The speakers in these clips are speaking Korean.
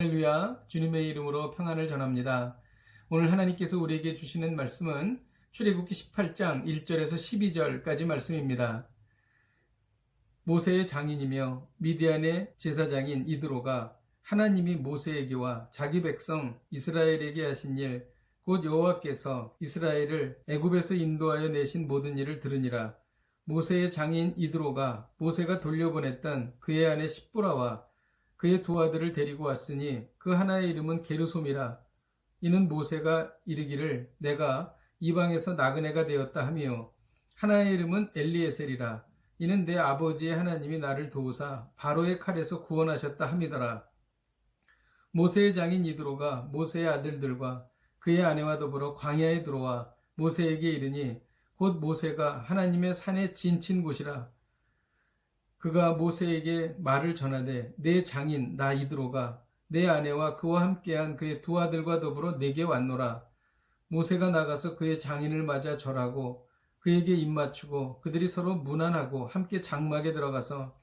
할렐루야, 주님의 이름으로 평안을 전합니다. 오늘 하나님께서 우리에게 주시는 말씀은 출애굽기 18장 1절에서 12절까지 말씀입니다. 모세의 장인이며 미디안의 제사장인 이드로가 하나님이 모세에게와 자기 백성 이스라엘에게 하신 일, 곧 여호와께서 이스라엘을 애굽에서 인도하여 내신 모든 일을 들으니라. 모세의 장인 이드로가 모세가 돌려보냈던 그의 아내 십보라와 그의 두 아들을 데리고 왔으니 그 하나의 이름은 게르솜이라. 이는 모세가 이르기를 내가 이방에서 나그네가 되었다 하며, 하나의 이름은 엘리에셀이라. 이는 내 아버지의 하나님이 나를 도우사 바로의 칼에서 구원하셨다 함이더라. 모세의 장인 이드로가 모세의 아들들과 그의 아내와 더불어 광야에 들어와 모세에게 이르니 곧 모세가 하나님의 산에 진친 곳이라. 그가 모세에게 말을 전하되 내 장인 나 이드로가 내 아내와 그와 함께한 그의 두 아들과 더불어 내게 왔노라. 모세가 나가서 그의 장인을 맞아 절하고 그에게 입맞추고 그들이 서로 문안하고 함께 장막에 들어가서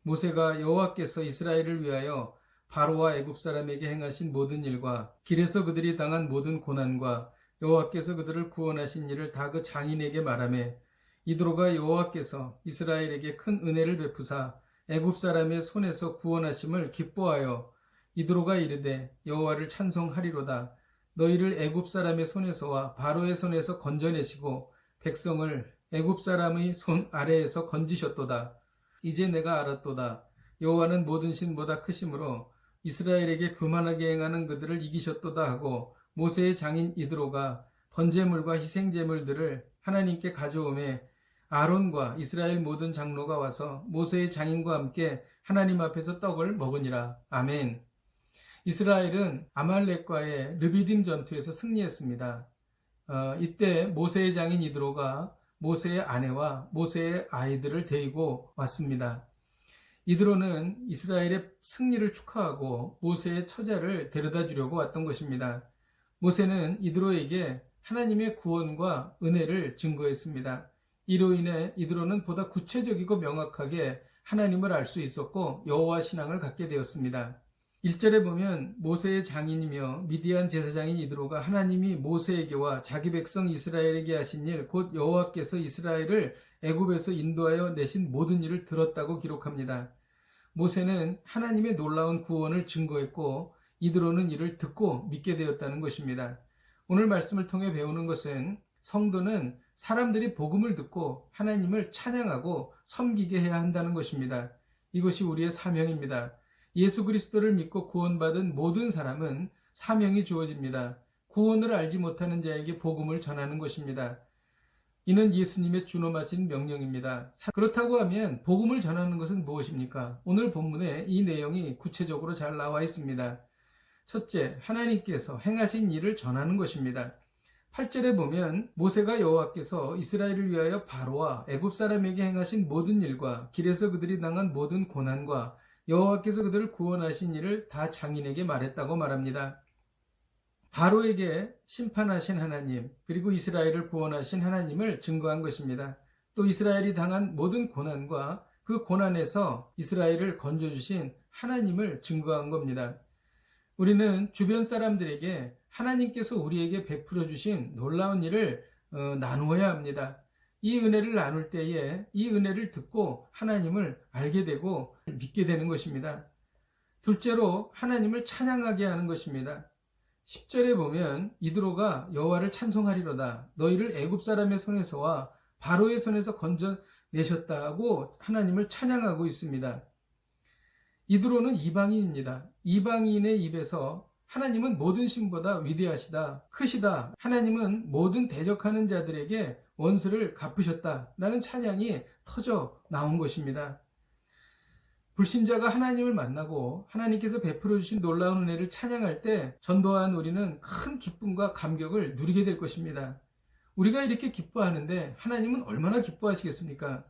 모세가 여호와께서 이스라엘을 위하여 바로와 애굽 사람에게 행하신 모든 일과 길에서 그들이 당한 모든 고난과 여호와께서 그들을 구원하신 일을 다 그 장인에게 말하매, 이드로가 여호와께서 이스라엘에게 큰 은혜를 베푸사 애굽 사람의 손에서 구원하심을 기뻐하여 이드로가 이르되 여호와를 찬송하리로다. 너희를 애굽 사람의 손에서와 바로의 손에서 건져내시고 백성을 애굽 사람의 손 아래에서 건지셨도다. 이제 내가 알았도다. 여호와는 모든 신보다 크심으로 이스라엘에게 교만하게 행하는 그들을 이기셨도다 하고, 모세의 장인 이드로가 번제물과 희생제물들을 하나님께 가져오매 아론과 이스라엘 모든 장로가 와서 모세의 장인과 함께 하나님 앞에서 떡을 먹으니라. 아멘. 이스라엘은 아말렉과의 르비딤 전투에서 승리했습니다. 이때 모세의 장인 이드로가 모세의 아내와 모세의 아이들을 데리고 왔습니다. 이드로는 이스라엘의 승리를 축하하고 모세의 처자를 데려다 주려고 왔던 것입니다. 모세는 이드로에게 하나님의 구원과 은혜를 증거했습니다. 이로 인해 이드로는 보다 구체적이고 명확하게 하나님을 알 수 있었고 여호와 신앙을 갖게 되었습니다. 1절에 보면 모세의 장인이며 미디안 제사장인 이드로가 하나님이 모세에게와 자기 백성 이스라엘에게 하신 일, 곧 여호와께서 이스라엘을 애굽에서 인도하여 내신 모든 일을 들었다고 기록합니다. 모세는 하나님의 놀라운 구원을 증거했고 이드로는 이를 듣고 믿게 되었다는 것입니다. 오늘 말씀을 통해 배우는 것은 성도는 사람들이 복음을 듣고 하나님을 찬양하고 섬기게 해야 한다는 것입니다. 이것이 우리의 사명입니다. 예수 그리스도를 믿고 구원받은 모든 사람은 사명이 주어집니다. 구원을 알지 못하는 자에게 복음을 전하는 것입니다. 이는 예수님의 준엄하신 명령입니다. 그렇다고 하면 복음을 전하는 것은 무엇입니까? 오늘 본문에 이 내용이 구체적으로 잘 나와 있습니다. 첫째, 하나님께서 행하신 일을 전하는 것입니다. 8절에 보면 모세가 여호와께서 이스라엘을 위하여 바로와 애굽 사람에게 행하신 모든 일과 길에서 그들이 당한 모든 고난과 여호와께서 그들을 구원하신 일을 다 장인에게 말했다고 말합니다. 바로에게 심판하신 하나님, 그리고 이스라엘을 구원하신 하나님을 증거한 것입니다. 또 이스라엘이 당한 모든 고난과 그 고난에서 이스라엘을 건져주신 하나님을 증거한 겁니다. 우리는 주변 사람들에게 하나님께서 우리에게 베풀어 주신 놀라운 일을 나누어야 합니다. 이 은혜를 나눌 때에 이 은혜를 듣고 하나님을 알게 되고 믿게 되는 것입니다. 둘째로 하나님을 찬양하게 하는 것입니다. 10절에 보면 이드로가 여호와를 찬송하리로다. 너희를 애굽 사람의 손에서와 바로의 손에서 건져내셨다고 하나님을 찬양하고 있습니다. 이드로는 이방인입니다. 이방인의 입에서 하나님은 모든 신보다 위대하시다, 크시다, 하나님은 모든 대적하는 자들에게 원수를 갚으셨다라는 찬양이 터져 나온 것입니다. 불신자가 하나님을 만나고 하나님께서 베풀어 주신 놀라운 은혜를 찬양할 때 전도한 우리는 큰 기쁨과 감격을 누리게 될 것입니다. 우리가 이렇게 기뻐하는데 하나님은 얼마나 기뻐하시겠습니까?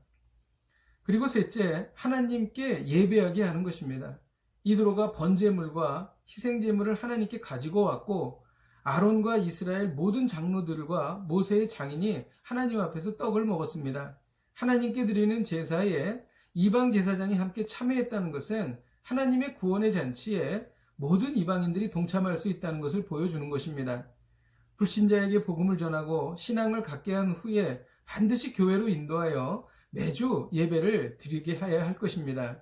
그리고 셋째, 하나님께 예배하게 하는 것입니다. 이드로가 번제물과 희생제물을 하나님께 가지고 왔고 아론과 이스라엘 모든 장로들과 모세의 장인이 하나님 앞에서 떡을 먹었습니다. 하나님께 드리는 제사에 이방 제사장이 함께 참여했다는 것은 하나님의 구원의 잔치에 모든 이방인들이 동참할 수 있다는 것을 보여주는 것입니다. 불신자에게 복음을 전하고 신앙을 갖게 한 후에 반드시 교회로 인도하여 매주 예배를 드리게 해야 할 것입니다.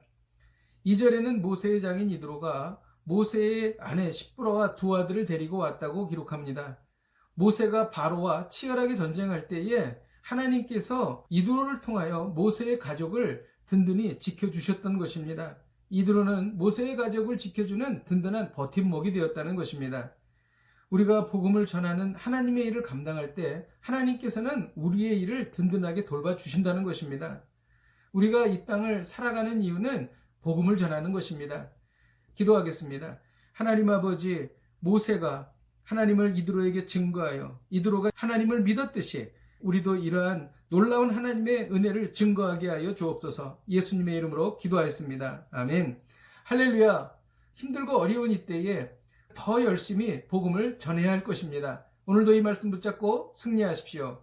2절에는 모세의 장인 이드로가 모세의 아내 십브라와 두 아들을 데리고 왔다고 기록합니다. 모세가 바로와 치열하게 전쟁할 때에 하나님께서 이드로를 통하여 모세의 가족을 든든히 지켜주셨던 것입니다. 이드로는 모세의 가족을 지켜주는 든든한 버팀목이 되었다는 것입니다. 우리가 복음을 전하는 하나님의 일을 감당할 때 하나님께서는 우리의 일을 든든하게 돌봐주신다는 것입니다. 우리가 이 땅을 살아가는 이유는 복음을 전하는 것입니다. 기도하겠습니다. 하나님 아버지, 모세가 하나님을 이드로에게 증거하여 이드로가 하나님을 믿었듯이 우리도 이러한 놀라운 하나님의 은혜를 증거하게 하여 주옵소서. 예수님의 이름으로 기도하였습니다. 아멘. 할렐루야. 힘들고 어려운 이때에 더 열심히 복음을 전해야 할 것입니다. 오늘도 이 말씀 붙잡고 승리하십시오.